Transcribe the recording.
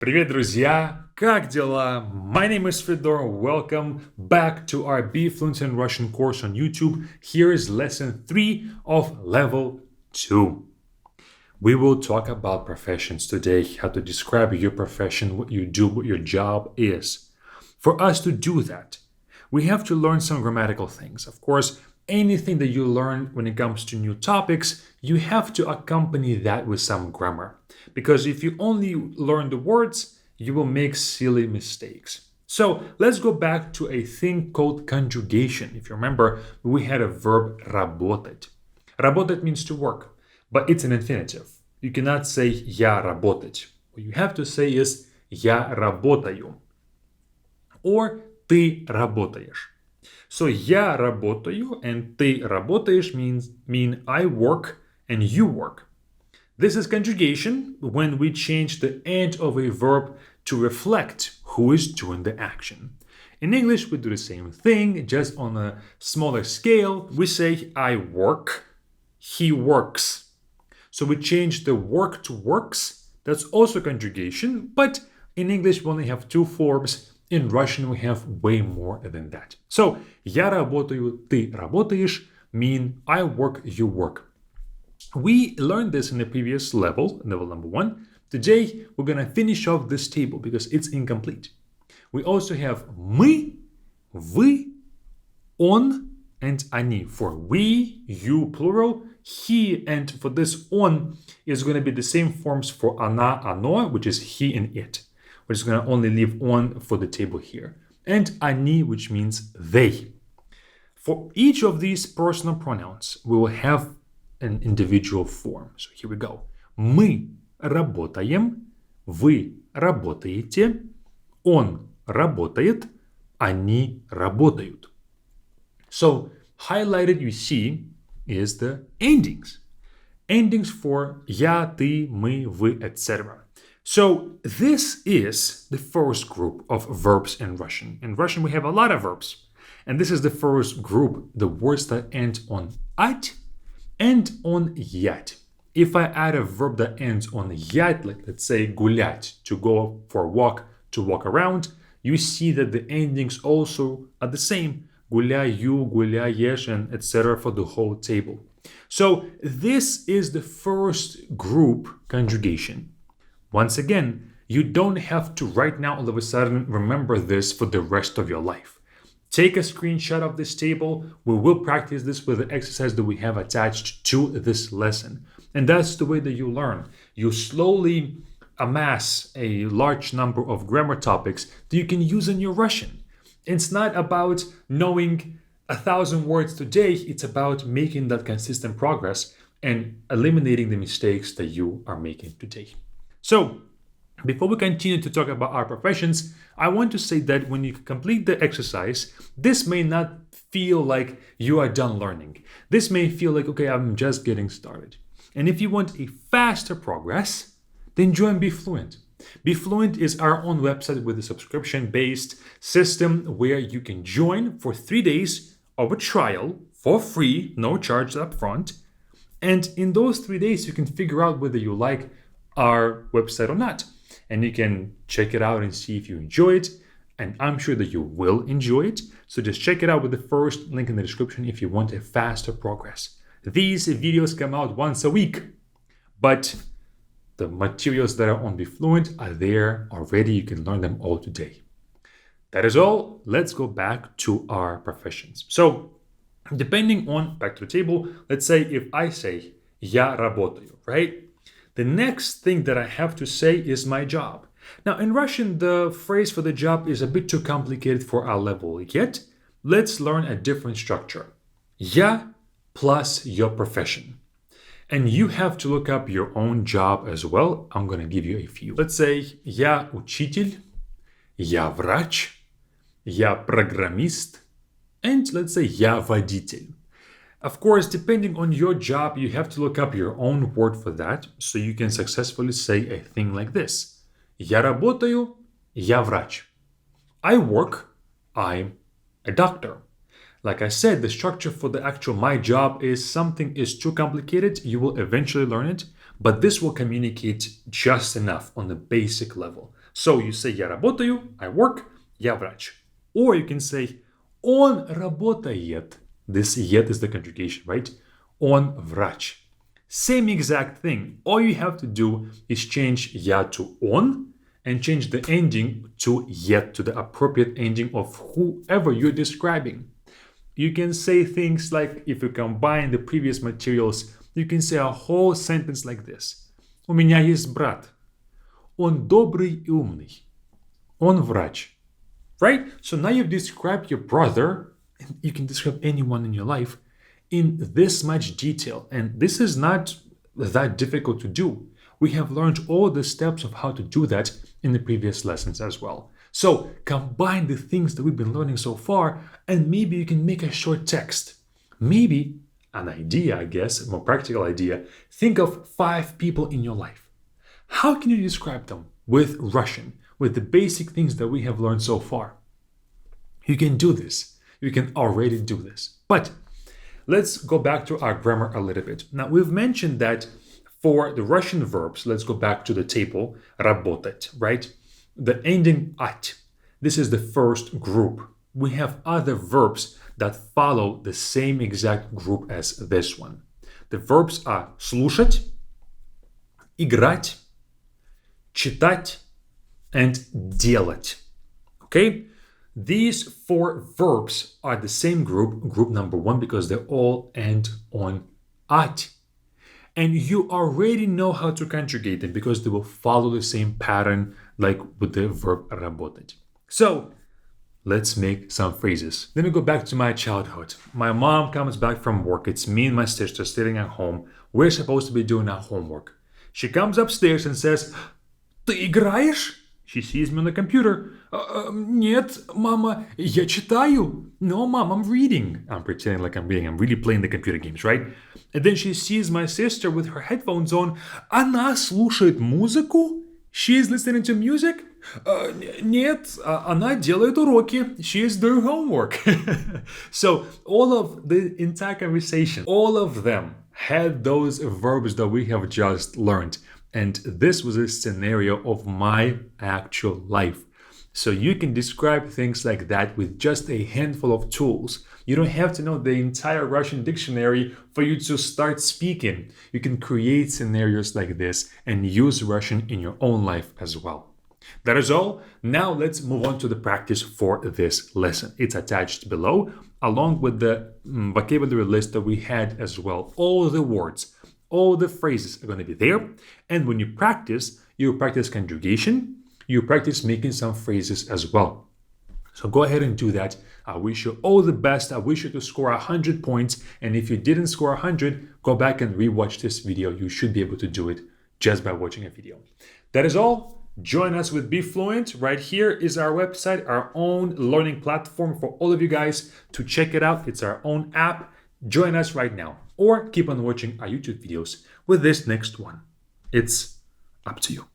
Привет, друзья! Как дела? My name is Fedor. Welcome back to our Be Fluent in Russian course on YouTube. Here is lesson 3 of level 2. We will talk about professions today, how to describe your profession, what you do, what your job is. For us to do that, we have to learn some grammatical things. Of course, anything that you learn when it comes to new topics, you have to accompany that with some grammar. Because if you only learn the words, you will make silly mistakes. So let's go back to a thing called conjugation. If you remember, we had a verb работать. Работать means to work, but it's an infinitive. You cannot say я работать. What you have to say is я работаю. Or ты работаешь. So я работаю and ты работаешь mean I work and you work. This is conjugation when we change the end of a verb to reflect who is doing the action. In English, we do the same thing, just on a smaller scale. We say I work, he works. So we change the work to works. That's also conjugation, but in English we only have two forms. In Russian we have way more than that. So я работаю, ты работаешь mean I work, you work. We learned this in the previous level, level number 1. Today we're gonna finish off this table because it's incomplete. We also have мы, вы, он, and они for we, you, plural. He and for this on is going to be the same forms for она, оно, which is he and it. We're just going to only leave on for the table here. And они, which means they. For each of these personal pronouns, we will have an individual form. So here we go. Мы работаем, вы работаете, он работает, они работают. So highlighted you see is the endings. Endings for я, ты, мы, вы, etc. So this is the first group of verbs in Russian. In Russian we have a lot of verbs. And this is the first group, the words that end on at and on yet. If I add a verb that ends on yet, like let's say гулять, to go for a walk, to walk around, you see that the endings also are the same. Гуляю, гуляешь, and etc. for the whole table. So this is the first group conjugation. Once again, you don't have to right now all of a sudden remember this for the rest of your life. Take a screenshot of this table. We will practice this with the exercise that we have attached to this lesson. And that's the way that you learn. You slowly amass a large number of grammar topics that you can use in your Russian. It's not about knowing 1,000 words today, it's about making that consistent progress and eliminating the mistakes that you are making today. So, before we continue to talk about our professions, I want to say that when you complete the exercise, this may not feel like you are done learning. This may feel like, okay, I'm just getting started. And if you want a faster progress, then join Be Fluent. Be Fluent is our own website with a subscription-based system where you can join for 3 days of a trial for free, no charge up front. And in those 3 days, you can figure out whether you like our website or not. And you can check it out and see if you enjoy it. And I'm sure that you will enjoy it. So just check it out with the first link in the description if you want a faster progress. These videos come out once a week, but the materials that are on Be Fluent are there already. You can learn them all today. That is all. Let's go back to our professions. So, depending on, back to the table, let's say if I say я работаю, right? The next thing that I have to say is my job. Now, in Russian, the phrase for the job is a bit too complicated for our level, yet let's learn a different structure. Я plus your profession. And you have to look up your own job as well. I'm going to give you a few. Let's say я учитель, я врач, я программист, and let's say я водитель. Of course, depending on your job, you have to look up your own word for that so you can successfully say a thing like this. Я работаю, я врач. I work, I'm a doctor. Like I said, the structure for the actual my job is something is too complicated. You will eventually learn it, but this will communicate just enough on the basic level. So you say я работаю, I work, я врач. Or you can say он работает. This yet is the conjugation, right? Он врач. Same exact thing. All you have to do is change я to on and change the ending to yet, to the appropriate ending of whoever you're describing. You can say things like, if you combine the previous materials, you can say a whole sentence like this. У меня есть брат. Он добрый и умный. Он врач. Right? So now you've described your brother, and you can describe anyone in your life in this much detail. And this is not that difficult to do. We have learned all the steps of how to do that in the previous lessons as well. So combine the things that we've been learning so far, and maybe you can make a short text. Maybe an idea, I guess, a more practical idea. Think of 5 people in your life. How can you describe them with Russian, with the basic things that we have learned so far? You can do this. You can already do this. But let's go back to our grammar a little bit. Now, we've mentioned that for the Russian verbs, let's go back to the table, работать, right? The ending at. This is the first group. We have other verbs that follow the same exact group as this one. The verbs are слушать, играть, читать, and делать. Okay? These 4 verbs are the same group number 1, because they all end on at. And you already know how to conjugate them because they will follow the same pattern like with the verb работать. So let's make some phrases. Let me go back to my childhood. My mom comes back from work. It's me and my sister sitting at home. We're supposed to be doing our homework. She comes upstairs and says, "Ты играешь?" She sees me on the computer. Нет, мама, я читаю. No, mom, I'm reading. I'm pretending like I'm reading. I'm really playing the computer games, right? And then she sees my sister with her headphones on. Она слушает музыку? She is listening to music? Нет, она делает уроки. She is doing homework. So all of the entire conversation, all of them had those verbs that we have just learned. And this was a scenario of my actual life. So you can describe things like that with just a handful of tools. You don't have to know the entire Russian dictionary for you to start speaking. You can create scenarios like this and use Russian in your own life as well. That is all. Now let's move on to the practice for this lesson. It's attached below, along with the vocabulary list that we had as well. All the words, all the phrases are going to be there. And when you practice conjugation, you practice making some phrases as well. So go ahead and do that. I wish you all the best. I wish you to score 100 points. And if you didn't score 100, go back and rewatch this video. You should be able to do it just by watching a video. That is all. Join us with Be Fluent. Right here is our website, our own learning platform for all of you guys to check it out. It's our own app. Join us right now, or keep on watching our YouTube videos with this next one. It's up to you.